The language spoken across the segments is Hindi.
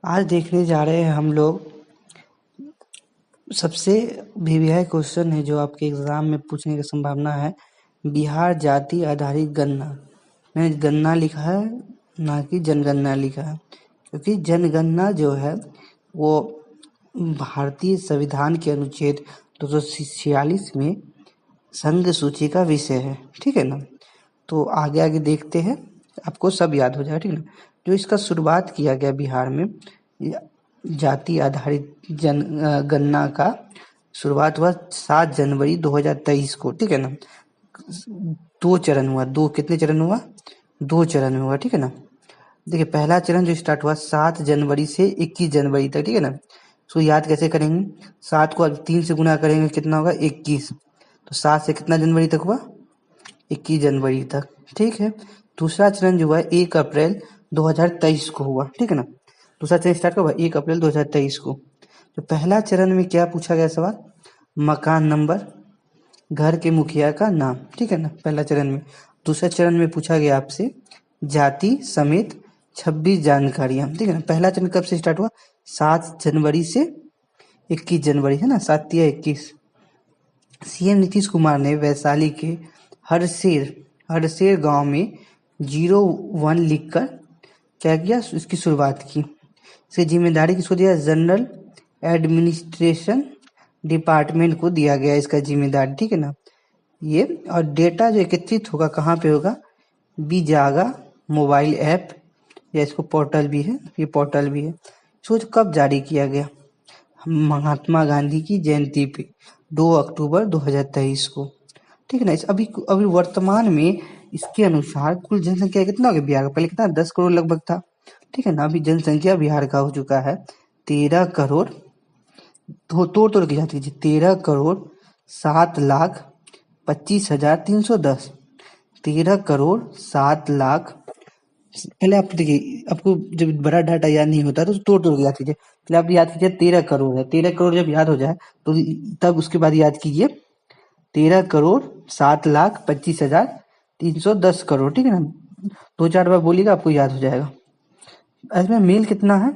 आज देखने जा रहे हैं हम लोग सबसे वीवीआई क्वेश्चन है जो आपके एग्जाम में पूछने की संभावना है। बिहार जाति आधारित गणना। मैंने गणना लिखा है ना कि जनगणना लिखा है, क्योंकि जनगणना जो है वो भारतीय संविधान के अनुच्छेद 246 में संघ सूची का विषय है। ठीक है ना। तो आगे आगे देखते हैं, आपको सब याद हो जाएगा। ठीक है ना। जो इसका शुरुआत किया गया बिहार में जाति आधारित गणना का शुरुआत हुआ 7 जनवरी 2023 को। ठीक है ना। 2 चरण हुआ। कितने चरण हुआ? 2 चरण में हुआ। ठीक है ना। देखिए, पहला चरण जो स्टार्ट हुआ 7 जनवरी से 21 जनवरी तक। ठीक है ना। इसको याद कैसे करेंगे? 7 को 3 से गुना करेंगे, कितना होगा? 21। तो 7 से कितना जनवरी तक हुआ? 21 जनवरी तक। ठीक है। दूसरा चरण जो हुआ 1 अप्रैल 2023 को हुआ। ठीक है ना। दूसरा चरण स्टार्ट हुआ 1 अप्रैल 2023 को। तो पहला चरण में क्या पूछा गया सवाल? मकान नंबर, घर के मुखिया का नाम। ठीक है ना, पहला चरण में। दूसरा चरण में पूछा गया आपसे जाति समेत 26 जानकारियां। ठीक है ना। पहला चरण कब से स्टार्ट हुआ? 7 जनवरी से 21 जनवरी, है ना। 7 या 21। सीएम नीतीश कुमार ने वैशाली के हरसेर गांव में 01 लिखकर क्या किया? इसकी शुरुआत की। इसकी जिम्मेदारी किसको दिया? जनरल एडमिनिस्ट्रेशन डिपार्टमेंट को दिया गया इसका जिम्मेदारी। ठीक है ना। ये और डेटा जो एकत्रित होगा कहाँ पे होगा? बीजागा मोबाइल ऐप, या इसको पोर्टल भी है, ये पोर्टल भी है। इसको कब जारी किया गया? महात्मा गांधी की जयंती पे 2 अक्टूबर 2023 को। ठीक है ना। अभी वर्तमान में इसके अनुसार कुल जनसंख्या कितना हो गया बिहार का? पहले कितना? 10 करोड़ लगभग था। ठीक है ना। अभी जनसंख्या बिहार का हो चुका है 13 करोड़, तोड़ की जाती है 13 करोड़ 7,25,310। 13 करोड़ 7 लाख। पहले आप देखिए, आपको जब बड़ा डाटा याद नहीं होता तो तोड़ के याद कीजिए। पहले आप याद कीजिए 13 करोड़ है। 13 करोड़ जब याद हो जाए तो तब उसके बाद याद कीजिए 13 करोड़ 7,25,310 करोड़। ठीक है ना। 2-4 बार बोलिएगा, आपको याद हो जाएगा। इसमें मेल कितना है?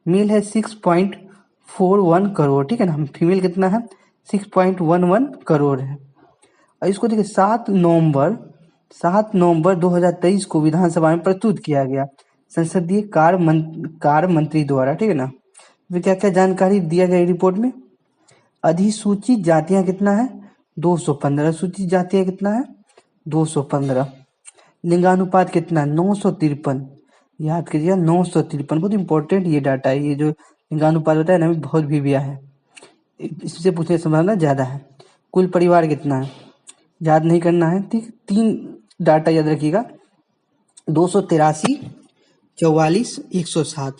मेल है 6.41 करोड़। ठीक है ना। फीमेल कितना है? 6.11 करोड़ है। और इसको देखिए 7 नवंबर 2023 को विधानसभा में प्रस्तुत किया गया संसदीय कार्य मंत्री द्वारा। ठीक है ना। क्या क्या जानकारी दिया गया रिपोर्ट में? अधिसूचित जातियां कितना है? 215। सूचित जातियां कितना है? 215। लिंगानुपात कितना है? 953। याद कीजिए 953। बहुत इंपॉर्टेंट ये डाटा है। ये जो लिंगानुपात होता है ना, बहुत भी दिया है, इससे पूछने की संभावना ज्यादा है। कुल परिवार कितना है? याद नहीं करना है। ठीक, 3 डाटा याद रखिएगा। 283 44 107।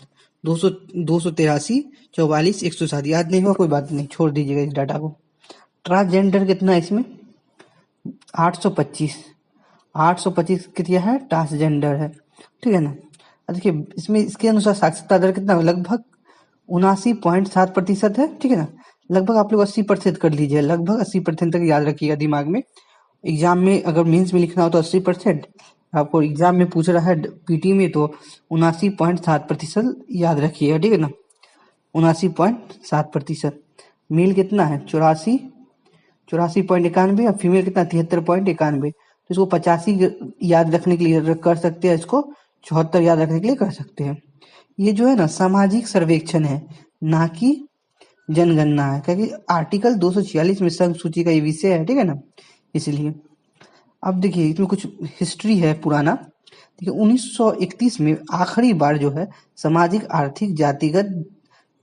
283 44 107। याद नहीं हुआ कोई बात नहीं, छोड़ दीजिएगा इस डाटा को। ट्रांसजेंडर कितना है इसमें? 825। 825 कितना है? ट्रांसजेंडर है। ठीक है ना। देखिए इसमें इसके अनुसार साक्षरता दर कितना? लगभग 79.7% है। ठीक है ना। लगभग आप लोग 80% कर लीजिए, लगभग 80% तक याद रखिएगा दिमाग में। एग्जाम में अगर मेंस में लिखना हो तो 80%, आपको एग्जाम में पूछ रहा है पीटी में तो 79.7% याद रखिएगा। ठीक है ना। 79.7%। मेल कितना है? 84.91। और फीमेल कितना? 73.91। तो इसको 85 याद रखने के लिए कर सकते हैं, इसको 74 याद रखने के लिए कर सकते हैं। ये जो है ना सामाजिक सर्वेक्षण है, ना कि जनगणना है, क्योंकि आर्टिकल 246 में संघ सूची का ये विषय है। ठीक है ना, इसलिए। अब देखिए इसमें कुछ हिस्ट्री है पुराना। देखिए 1931 में आखिरी बार जो है सामाजिक आर्थिक जातिगत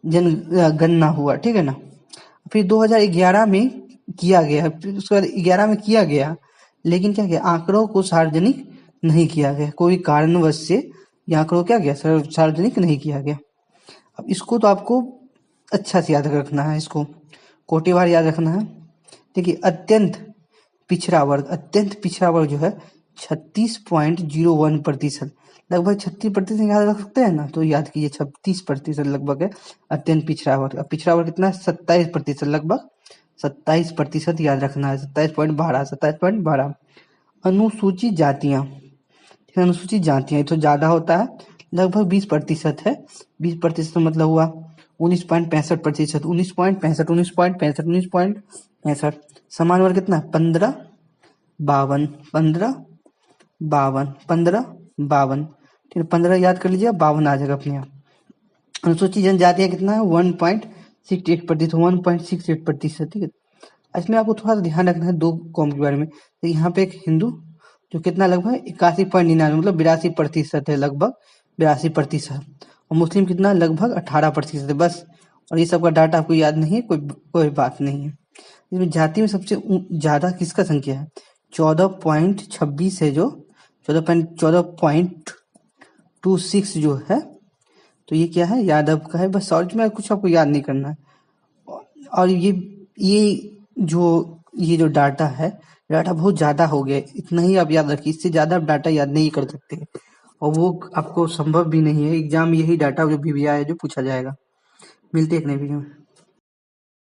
जनगणना हुआ। ठीक है ना। फिर 2011 में किया गया, फिर उसके बाद 11 में किया गया, लेकिन क्या किया? आंकड़ों को सार्वजनिक नहीं किया गया। कोई कारणवश से ये आंकड़ों क्या गया? सार्वजनिक नहीं किया गया। अब इसको तो आपको अच्छा से याद रखना है, इसको कोटिवार याद रखना है। देखिए अत्यंत पिछड़ा वर्ग जो है 36.01%, लगभग 36% याद रख सकते हैं ना, तो याद कीजिए 36% लगभग है अत्यंत पिछड़ा वर्ग। अब पिछड़ा वर्ग कितना है? 27%, लगभग 27% याद रखना है। 27.12। अनुसूचित जातियां, अनुसूचित जातियां तो ज्यादा होता है, लगभग 20% है। 20% मतलब हुआ 19.65%, 19.65, 19.65, 19.65। समान वर्ग कितना है? 15, 52, 15, 52, 15, 52। ठीक है, 15 याद कर लीजिए, 52 आ जाएगा अपने आप। अनुसूचित जनजातियां कितना है? 1.68%, 1.68%। ठीक है, इसमें आपको थोड़ा सा ध्यान रखना है दो कौम के बारे में। तो यहाँ पे एक हिंदू जो कितना लगभग 81.99 मतलब 82% है, लगभग 82%। और मुस्लिम कितना? लगभग 18% है बस। और ये सब का डाटा आपको याद नहीं है, कोई बात नहीं है। इसमें जाति में सबसे ज्यादा किसका संख्या है? 14.26 है, जो 14.26 जो है, तो ये क्या है? यादव का है बस। और में कुछ आपको याद नहीं करना है। और ये जो डाटा है, डाटा बहुत ज्यादा हो गया है, इतना ही आप याद रखिए, इससे ज्यादा आप डाटा याद नहीं कर सकते। और वो आपको संभव भी नहीं है। एग्जाम यही डाटा जो भी आया है जो पूछा जाएगा। मिलते हैं एक नए वीडियो में।